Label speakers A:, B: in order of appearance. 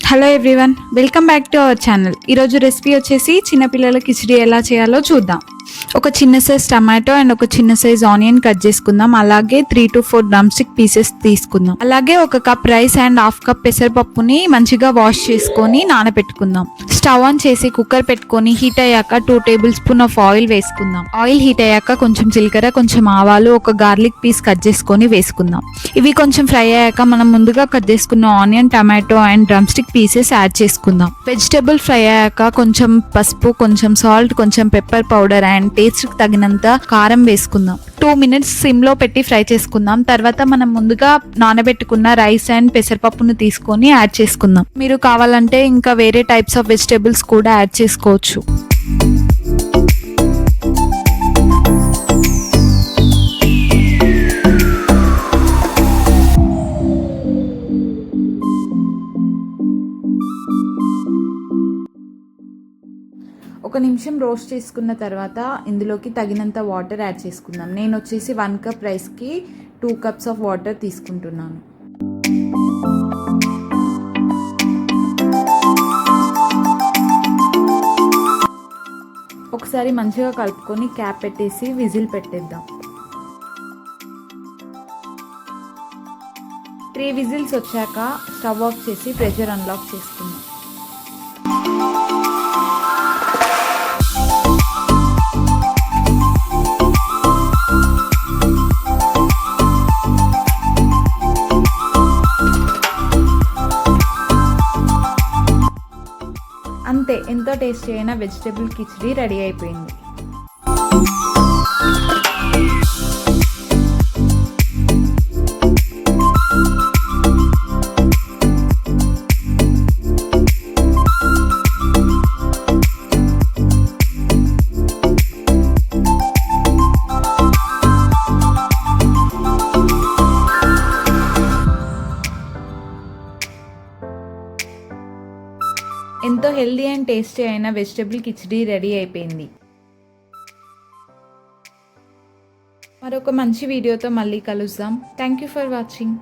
A: Hello everyone, welcome back to our channel. ఈరోజు recipe వచ్చేసి చిన్నపిల్లల కిచిడి ఎలా చేయాలో చూద్దాం. ఒక చిన్న సైజ్ టమాటో అండ్ ఒక చిన్న సైజ్ ఆనియన్ కట్ చేసుకుందాం. అలాగే 3 to 4 డ్రమ్ స్టిక్ పీసెస్ తీసుకుందాం. అలాగే ఒక cup rice and half cup పెసరపప్పుని మంచిగా వాష్ చేసుకొని నానబెట్టుకుందాం. స్టవ్ ఆన్ చేసి కుక్కర్ పెట్టుకొని హీట్ అయ్యాక 2 టేబుల్ స్పూన్ ఆఫ్ ఆయిల్ వేసుకుందాం. ఆయిల్ హీట్ అయ్యాక కొంచెం జీలకర్ర, కొంచెం ఆవాలు, ఒక గార్లిక్ పీస్ కట్ చేసుకొని వేసుకుందాం. ఇవి కొంచెం ఫ్రై అయ్యాక మనం ముందుగా కట్ చేసుకున్న onion, tomato and drum stick pieces add చేసుకుందాం. వెజిటేబుల్ ఫ్రై అయ్యాక కొంచెం పసుపు, కొంచెం సాల్ట్, కొంచెం పెప్పర్ పౌడర్ అండ్ టేస్ట్కి తగినంత కారం వేసుకుందాం. 2 minutes సిమ్ లో పెట్టి ఫ్రై చేసుకుందాం. తర్వాత మనం ముందుగా నానబెట్టుకున్న రైస్ అండ్ పెసరపప్పును తీసుకొని యాడ్ చేసుకుందాం. మీరు కావాలంటే ఇంకా వేరే టైప్స్ ఆఫ్ వెజిటేబుల్స్ కూడా యాడ్ చేసుకోవచ్చు. ఒక నిమిషం రోస్ట్ చేసుకున్న తర్వాత ఇందులోకి తగినంత వాటర్ యాడ్ చేసుకుందాం. నేను వచ్చేసి 1 కప్ రైస్కి 2 cups ఆఫ్ వాటర్ తీసుకుంటున్నాను. ఒకసారి మంచిగా కలుపుకొని క్యాప్ పెట్టేసి విజిల్ పెట్టేద్దాం. 3 విజిల్స్ వచ్చాక స్టవ్ ఆఫ్ చేసి ప్రెషర్ అన్లాక్ చేసుకుందాం. అంతే, ఎంతో టేస్టీ అయిన వెజిటేబుల్ కిచిడి రెడీ అయిపోయింది. ఎంతో హెల్దీ అండ్ టేస్టీ అయిన వెజిటేబుల్ కిచిడి రెడీ అయిపోయింది. మరొక మంచి వీడియోతో మళ్ళీ కలుద్దాం. Thank you for watching.